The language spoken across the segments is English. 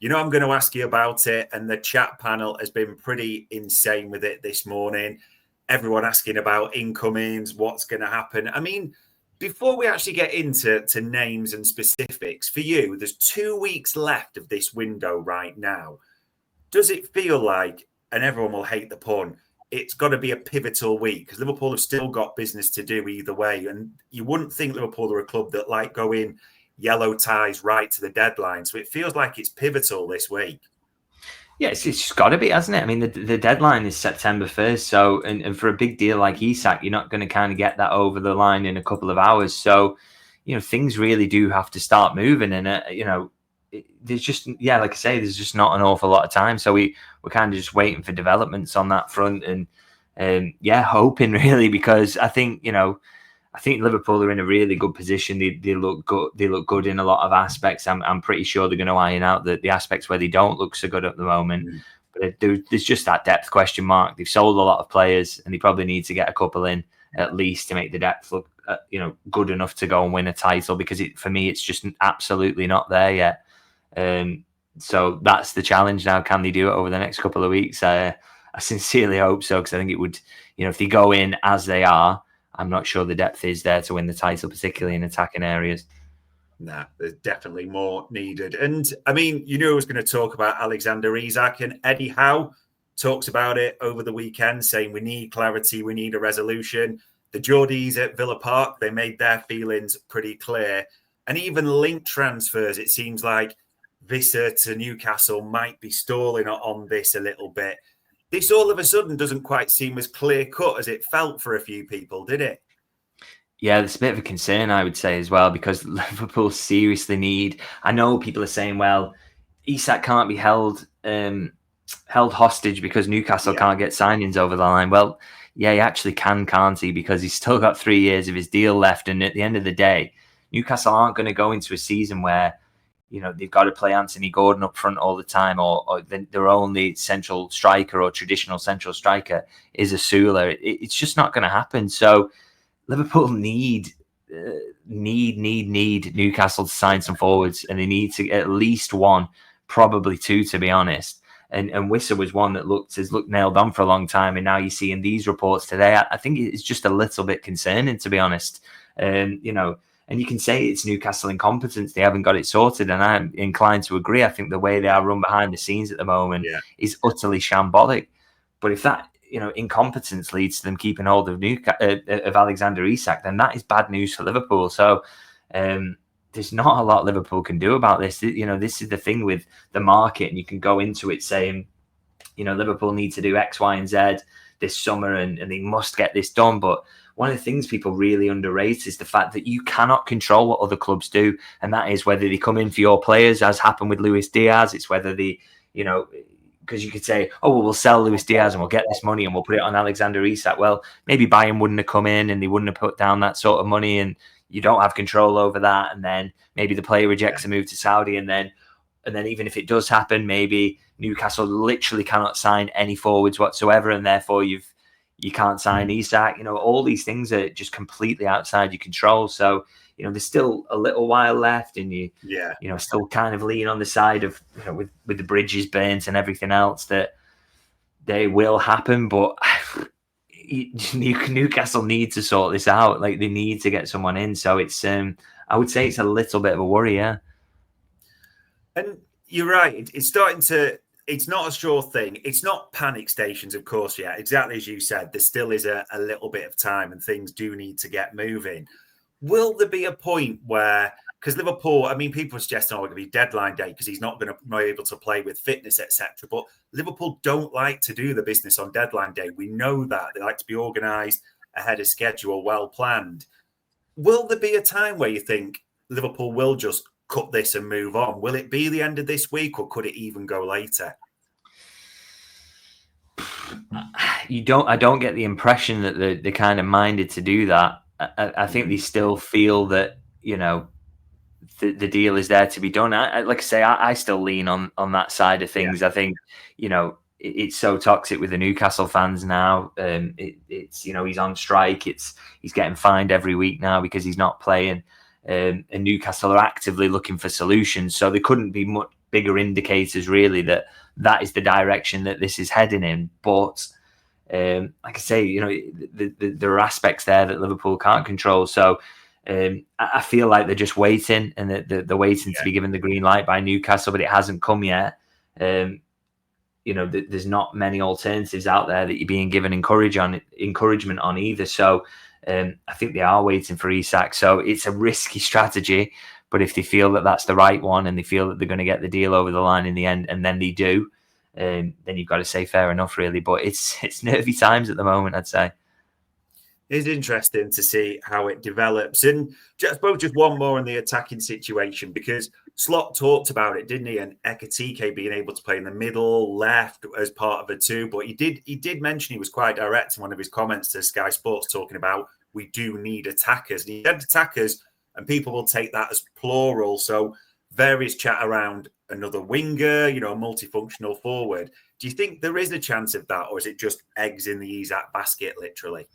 I'm going to ask you about it, and the chat panel has been pretty insane with it this morning. Everyone asking about incomings, what's going to happen. I mean, before we actually get into names and specifics, for you, there's 2 weeks left of this window right now. Does it feel like, and everyone will hate the pun, it's got to be a pivotal week? Because Liverpool have still got business to do either way. And you wouldn't think Liverpool are a club that like go in yellow ties right to the deadline. So it feels like it's pivotal this week. Yeah, it's just got to be, hasn't it? I mean, the deadline is September 1st. So, and for a big deal like Isak, you're not going to kind of get that over the line in a couple of hours. So, things really do have to start moving. And, there's just, like I say, there's just not an awful lot of time. So we're kind of just waiting for developments on that front and, hoping really, because I think Liverpool are in a really good position. They look good. They look good in a lot of aspects. I'm pretty sure they're going to iron out the aspects where they don't look so good at the moment. But there's just that depth question mark. They've sold a lot of players, and they probably need to get a couple in at least to make the depth look good enough to go and win a title. Because for me, it's just absolutely not there yet. So that's the challenge now. Can they do it over the next couple of weeks? I sincerely hope so, because I think it would. If they go in as they are, I'm not sure the depth is there to win the title, particularly in attacking areas. Nah, there's definitely more needed. And I mean, I was going to talk about Alexander Isak, and Eddie Howe talks about it over the weekend, saying we need clarity, we need a resolution. The Geordies at Villa Park, they made their feelings pretty clear. And even linked transfers, it seems like Visser to Newcastle might be stalling on this a little bit. This all of a sudden doesn't quite seem as clear cut as it felt for a few people, did it? Yeah, there's a bit of a concern, I would say, as well, because Liverpool seriously need. I know people are saying, well, Isak can't be held hostage because Newcastle can't get signings over the line. Well, yeah, he actually can, can't he? Because he's still got 3 years of his deal left. And at the end of the day, Newcastle aren't going to go into a season where they've got to play Anthony Gordon up front all the time, or their only central striker or traditional central striker is a Sula. It's just not going to happen. So Liverpool need Newcastle to sign some forwards, and they need to at least one, probably two, to be honest. And Wissa was one that has looked nailed on for a long time, and now you see in these reports today, I think it's just a little bit concerning, to be honest. And you can say it's Newcastle incompetence; they haven't got it sorted, and I'm inclined to agree. I think the way they are run behind the scenes at the moment is utterly shambolic. But if that incompetence leads to them keeping hold of Alexander Isak, then that is bad news for Liverpool. So there's not a lot Liverpool can do about this. This is the thing with the market, and you can go into it saying, Liverpool need to do X, Y, and Z this summer, and they must get this done. But one of the things people really underrate is the fact that you cannot control what other clubs do, and that is whether they come in for your players, as happened with Luis Diaz. It's whether they, because you could say, oh, well, we'll sell Luis Diaz and we'll get this money and we'll put it on Alexander Isak. Well, maybe Bayern wouldn't have come in and they wouldn't have put down that sort of money, and you don't have control over that. And then maybe the player rejects a move to Saudi, and then even if it does happen, maybe Newcastle literally cannot sign any forwards whatsoever, and therefore you can't sign Isak. All these things are just completely outside your control. So there's still a little while left, and you still kind of lean on the side of with the bridges burnt and everything else that they will happen. But Newcastle need to sort this out. Like, they need to get someone in. So it's I would say it's a little bit of a worry, yeah. And you're right. It's starting to. It's not a sure thing. It's not panic stations, of course, yet. Exactly as you said, there still is a little bit of time, and things do need to get moving. Will there be a point where, because Liverpool, I mean, people are suggesting, it's going to be deadline day because he's not going to be able to play with fitness, etc. But Liverpool don't like to do the business on deadline day. We know that. They like to be organised, ahead of schedule, well planned. Will there be a time where you think Liverpool will just cut this and move on? Will it be the end of this week, or could it even go later? I don't get the impression that they're kind of minded to do that. I think they still feel that the deal is there to be done. Like I say, I still lean on that side of things. I think it's so toxic with the Newcastle fans now. It's he's on strike. He's getting fined every week now because he's not playing. And Newcastle are actively looking for solutions. So there couldn't be bigger indicators really that is the direction that this is heading in. But like I say, there are aspects there that Liverpool can't control. So I feel like they're just waiting, and they're waiting to be given the green light by Newcastle, but it hasn't come yet. There's not many alternatives out there that you're being given encouragement on either. So I think they are waiting for Isak. So it's a risky strategy, but if they feel that that's the right one and they feel that they're going to get the deal over the line in the end, and then they do, then you've got to say fair enough, really. But it's nervy times at the moment, I'd say. It's interesting to see how it develops. And I suppose just one more in the attacking situation, because Slot talked about it, didn't he? And Ekatike being able to play in the middle, left as part of a two. But he did mention, he was quite direct in one of his comments to Sky Sports, talking about we do need attackers. And he said attackers, and people will take that as plural. So various chat around another winger, a multifunctional forward. Do you think there is a chance of that, or is it just eggs in the Isak basket, literally?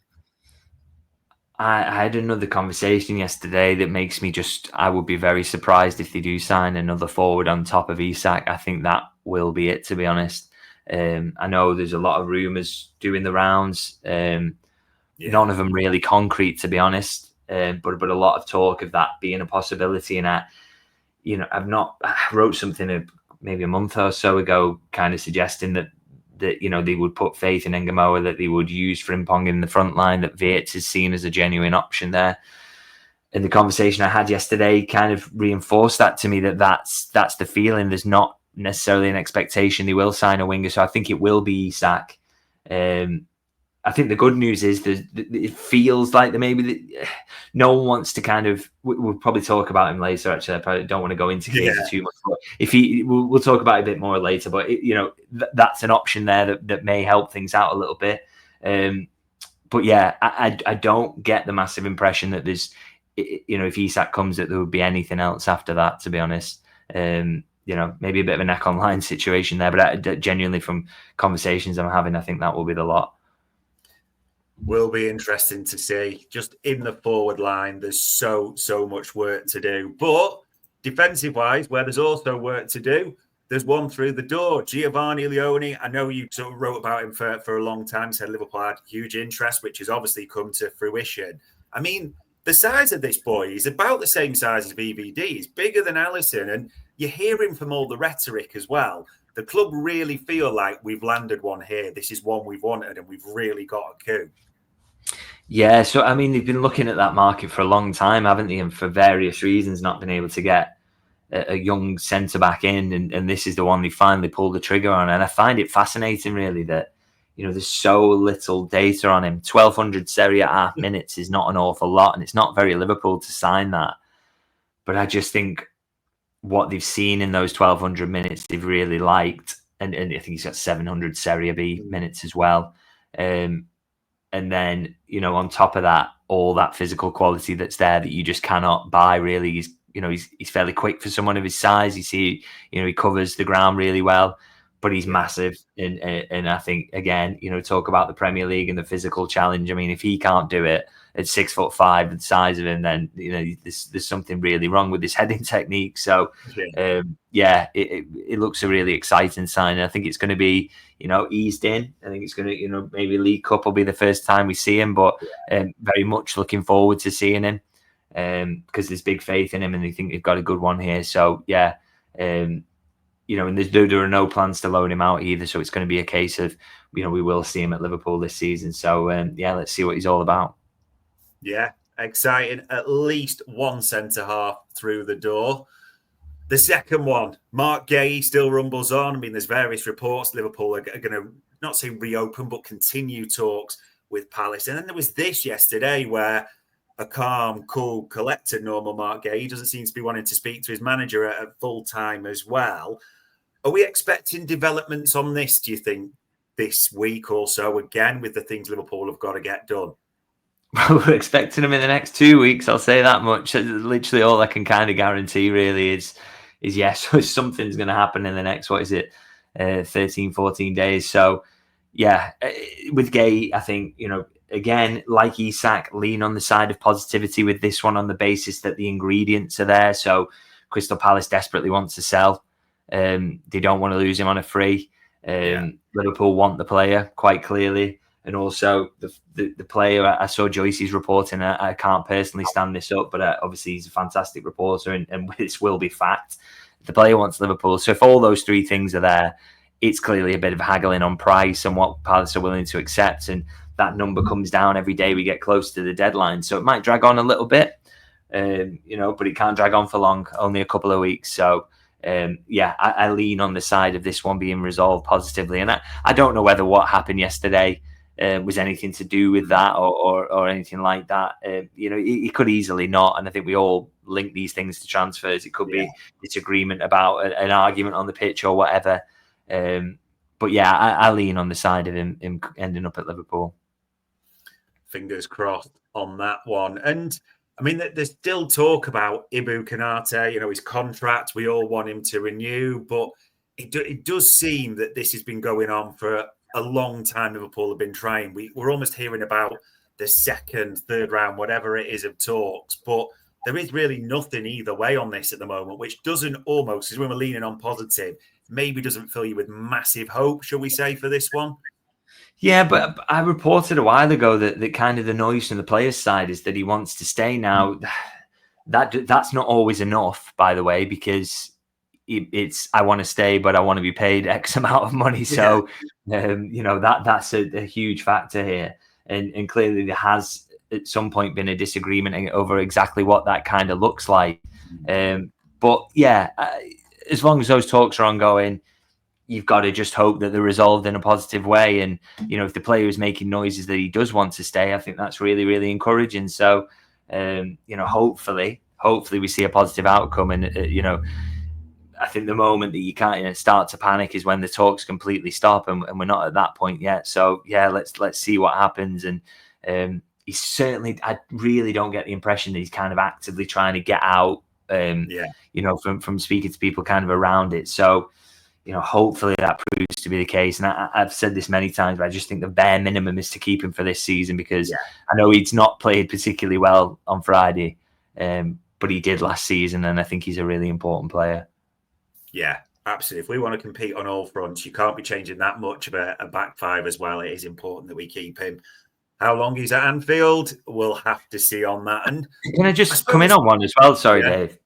I had another conversation yesterday that makes me I would be very surprised if they do sign another forward on top of Isak. I think that will be it, to be honest. I know there's a lot of rumours doing the rounds. None of them really concrete, to be honest. But a lot of talk of that being a possibility. And I wrote something maybe a month or so ago, kind of suggesting that they would put faith in Engamoa, that they would use Frimpong in the front line, that Wirtz is seen as a genuine option there. And the conversation I had yesterday kind of reinforced that to me, that's the feeling. There's not necessarily an expectation they will sign a winger, so I think it will be Isak. I think the good news is that it feels like no one wants to kind of. We'll probably talk about him later. Actually, I probably don't want to go into too much. But we'll talk about it a bit more later. But that's an option there that may help things out a little bit. But yeah, I don't get the massive impression that there's, if Isak comes, that there would be anything else after that. To be honest, maybe a bit of a neck on line situation there. But genuinely, from conversations I'm having, I think that will be the lot. Will be interesting to see. Just in the forward line, there's so much work to do. But defensive-wise, where there's also work to do, there's one through the door. Giovanni Leoni, I know you sort of wrote about him for a long time, said Liverpool had huge interest, which has obviously come to fruition. I mean, the size of this boy is about the same size as VVD. He's bigger than Alisson, and you're hearing from all the rhetoric as well. The club really feel like we've landed one here. This is one we've wanted, and we've really got a coup. Yeah, so I mean, they've been looking at that market for a long time, haven't they? And for various reasons, not been able to get a young centre back in, and this is the one they finally pulled the trigger on. And I find it fascinating, really, that there's so little data on him. 1,200 Serie A minutes is not an awful lot, and it's not very Liverpool to sign that. But I just think what they've seen in those 1,200 minutes, they've really liked, and I think he's got 700 Serie B minutes as well. And then, on top of that, all that physical quality that's there that you just cannot buy, really. He's fairly quick for someone of his size. You see, he covers the ground really well, but he's massive. And I think, again, talk about the Premier League and the physical challenge. I mean, if he can't do it at 6'5", the size of him, then, there's something really wrong with his heading technique. So, it looks a really exciting sign. I think it's going to be, eased in. I think it's going to, maybe League Cup will be the first time we see him, but very much looking forward to seeing him because there's big faith in him and they think they've got a good one here. So, and there are no plans to loan him out either. So it's going to be a case of, we will see him at Liverpool this season. So, let's see what he's all about. Yeah, exciting. At least one centre-half through the door. The second one, Marc Guehi still rumbles on. I mean, there's various reports Liverpool are going to, not say reopen, but continue talks with Palace. And then there was this yesterday where a calm, cool, collected, normal Marc Guehi doesn't seem to be wanting to speak to his manager at full time as well. Are we expecting developments on this, do you think, this week or so, again, with the things Liverpool have got to get done? Well, we're expecting them in the next 2 weeks. I'll say that much. Literally all I can kind of guarantee really is yes, something's going to happen in the next, 13, 14 days. So, with Guehi, I think, again, like Isak, lean on the side of positivity with this one on the basis that the ingredients are there. So Crystal Palace desperately wants to sell. They don't want to lose him on a free. Liverpool want the player quite clearly. And also the player, I saw Joyce's reporting, I can't personally stand this up, but obviously he's a fantastic reporter and this will be fact. The player wants Liverpool. So if all those three things are there, it's clearly a bit of haggling on price and what Palace are willing to accept. And that number comes down every day we get close to the deadline. So it might drag on a little bit, but it can't drag on for long, only a couple of weeks. So I lean on the side of this one being resolved positively. And I don't know whether what happened yesterday was anything to do with that or anything like that. It could easily not. And I think we all link these things to transfers. It could be disagreement about an argument on the pitch or whatever. I lean on the side of him ending up at Liverpool. Fingers crossed on that one. And I mean, there's still talk about Ibu Konate, his contract. We all want him to renew, but it does seem that this has been going on for a long time. Liverpool have been trying. We're almost hearing about the second, third round, whatever it is, of talks, but there is really nothing either way on this at the moment, which doesn't almost, because when we're leaning on positive, maybe doesn't fill you with massive hope, shall we say, for this one? Yeah, but I reported a while ago that kind of the noise from the players' side is that he wants to stay now. That's not always enough, by the way, because it's I want to stay, but I want to be paid X amount of money. So, that's a huge factor here. And clearly there has at some point been a disagreement over exactly what that kind of looks like. As long as those talks are ongoing, you've got to just hope that they're resolved in a positive way. And, if the player is making noises that he does want to stay, I think that's really, really encouraging. So, hopefully we see a positive outcome. And, I think the moment that you can't start to panic is when the talks completely stop, and we're not at that point yet. So, let's see what happens. And he's certainly, I really don't get the impression that he's kind of actively trying to get out, from speaking to people kind of around it. So, hopefully that proves to be the case. And I've said this many times, but I just think the bare minimum is to keep him for this season, because I know he's not played particularly well on Friday, but he did last season, and I think he's a really important player. Yeah, absolutely. If we want to compete on all fronts, you can't be changing that much of a back five as well. It is important that we keep him. How long he's at Anfield, we'll have to see on that. And can I just come in on one as well? Sorry, Dave.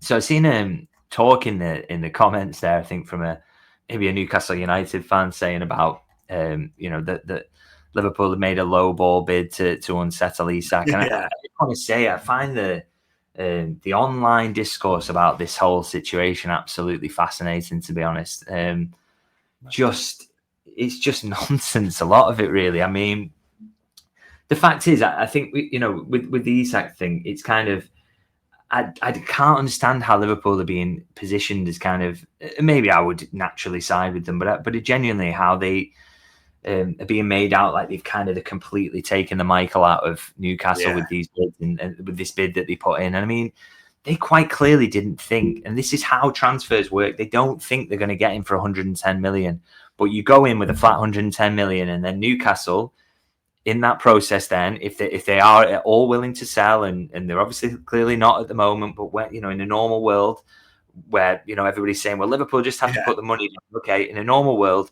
So I've seen him talk in the comments there, I think from maybe a Newcastle United fan saying about that Liverpool have made a low ball bid to unsettle Isak. And I just want to say I find the online discourse about this whole situation absolutely fascinating, to be honest. It's just nonsense, a lot of it, really. I mean, the fact is, I think with the Isak thing, it's kind of, I can't understand how Liverpool are being positioned as kind of, maybe I would naturally side with them, but genuinely how they are being made out like they've kind of completely taken the Michael out of Newcastle with these bids and with this bid that they put in. And I mean, they quite clearly didn't think, and this is how transfers work, they don't think they're going to get him for 110 million, but you go in with a flat 110 million, and then Newcastle, in that process, then if they are at all willing to sell, and they're obviously clearly not at the moment, but when in a normal world where everybody's saying, well, Liverpool just have to put the money down. Okay, in a normal world,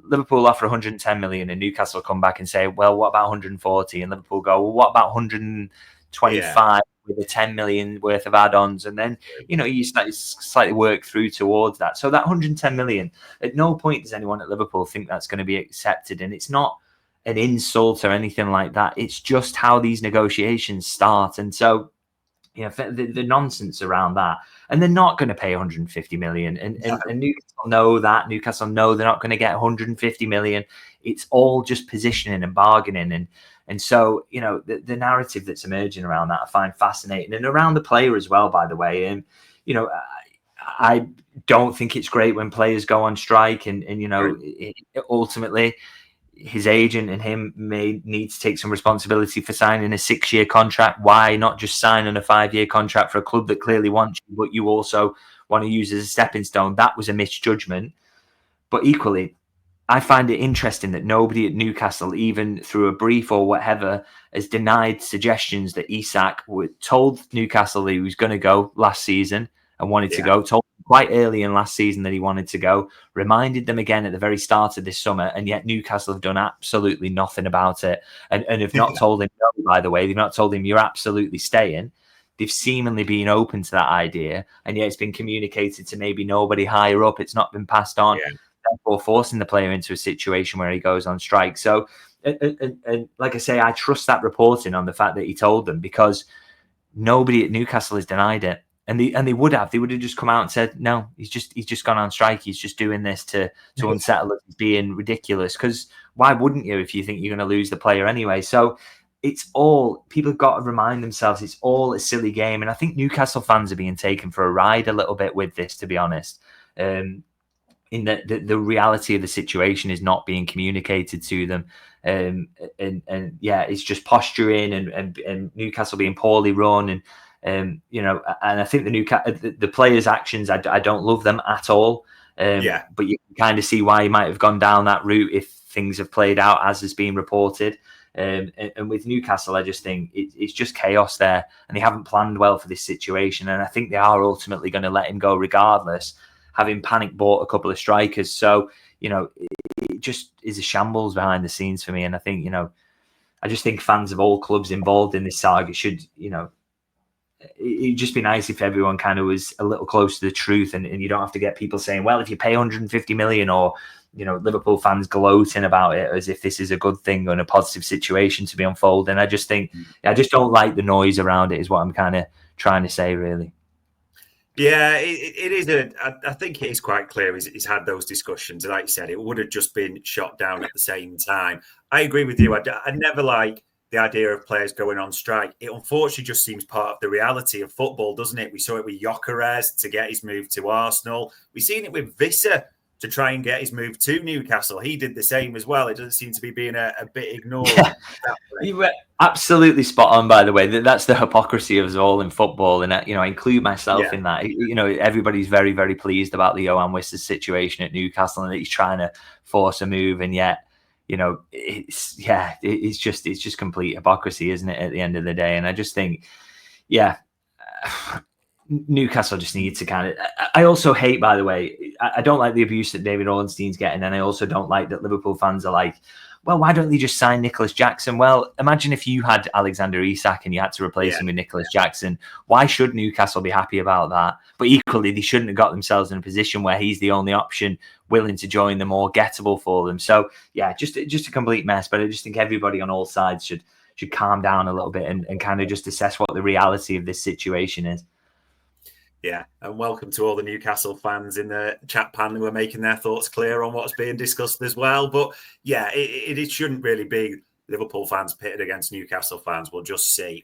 Liverpool offer 110 million, and Newcastle come back and say, well, what about 140? And Liverpool go, well, what about 125 with a 10 million worth of add-ons? And then you slightly work through towards that. So that 110 million, at no point does anyone at Liverpool think that's going to be accepted, and it's not an insult or anything like that. It's just how these negotiations start. And so, the nonsense around that, and they're not going to pay 150 million. And Newcastle know that. Newcastle know they're not going to get 150 million. It's all just positioning and bargaining. And so, the narrative that's emerging around that I find fascinating, and around the player as well, by the way. And, I don't think it's great when players go on strike, and ultimately, his agent and him may need to take some responsibility for signing a 6-year contract. Why not just sign on a 5-year contract for a club that clearly wants you, but you also want to use as a stepping stone? That was a misjudgment. But equally, I find it interesting that nobody at Newcastle, even through a brief or whatever, has denied suggestions that Isak told Newcastle that he was going to go last season and wanted to go, told quite early in last season that he wanted to go, reminded them again at the very start of this summer, and yet Newcastle have done absolutely nothing about it, and have not told him no, by the way. They've not told him you're absolutely staying. They've seemingly been open to that idea, and yet it's been communicated to maybe nobody higher up. It's not been passed on, therefore forcing the player into a situation where he goes on strike. So, and like I say, I trust that reporting on the fact that he told them, because nobody at Newcastle has denied it. And they would have just come out and said, no, he's just gone on strike. He's just doing this to unsettle us. He's being ridiculous. Because why wouldn't you if you think you're going to lose the player anyway? So it's all, people have got to remind themselves, it's all a silly game. And I think Newcastle fans are being taken for a ride a little bit with this, to be honest. In that the reality of the situation is not being communicated to them. And yeah, it's just posturing and Newcastle being poorly run. And and I think the players' actions, I don't love them at all. But you can kind of see why he might have gone down that route if things have played out as has been reported. And with Newcastle, I just think it's just chaos there, and they haven't planned well for this situation. And I think they are ultimately going to let him go regardless, having panic bought a couple of strikers. So, it just is a shambles behind the scenes for me. And I think, I just think fans of all clubs involved in this saga should, it'd just be nice if everyone kind of was a little close to the truth, and you don't have to get people saying, well, if you pay 150 million, or Liverpool fans gloating about it as if this is a good thing and a positive situation to be unfolding. I just think I just don't like the noise around it, is what I'm kind of trying to say, really. Yeah, it is. I think it is quite clear he's had those discussions. Like you said, it would have just been shot down at the same time. I agree with you. I never like the idea of players going on strike. It unfortunately just seems part of the reality of football, doesn't it? We saw it with Gyökeres to get his move to Arsenal. We've seen it with Visser to try and get his move to Newcastle. He did the same as well. It doesn't seem to be being a bit ignored. You were absolutely spot on, by the way. That's the hypocrisy of us all in football, and I include myself in that. Everybody's very, very pleased about the Johan Wissa's situation at Newcastle, and that he's trying to force a move, and yet it's just complete hypocrisy, isn't it, at the end of the day? And I just think, Newcastle just needs to kind of... I also hate, by the way, I don't like the abuse that David Ornstein's getting, and I also don't like that Liverpool fans are like, well, why don't they just sign Nicholas Jackson? Well, imagine if you had Alexander Isak and you had to replace him with Nicholas Jackson. Why should Newcastle be happy about that? But equally, they shouldn't have got themselves in a position where he's the only option willing to join them or gettable for them. So, yeah, just a complete mess. But I just think everybody on all sides should calm down a little bit and kind of just assess what the reality of this situation is. Yeah, and welcome to all the Newcastle fans in the chat panel who are making their thoughts clear on what's being discussed as well. But yeah, it shouldn't really be Liverpool fans pitted against Newcastle fans. We'll just see.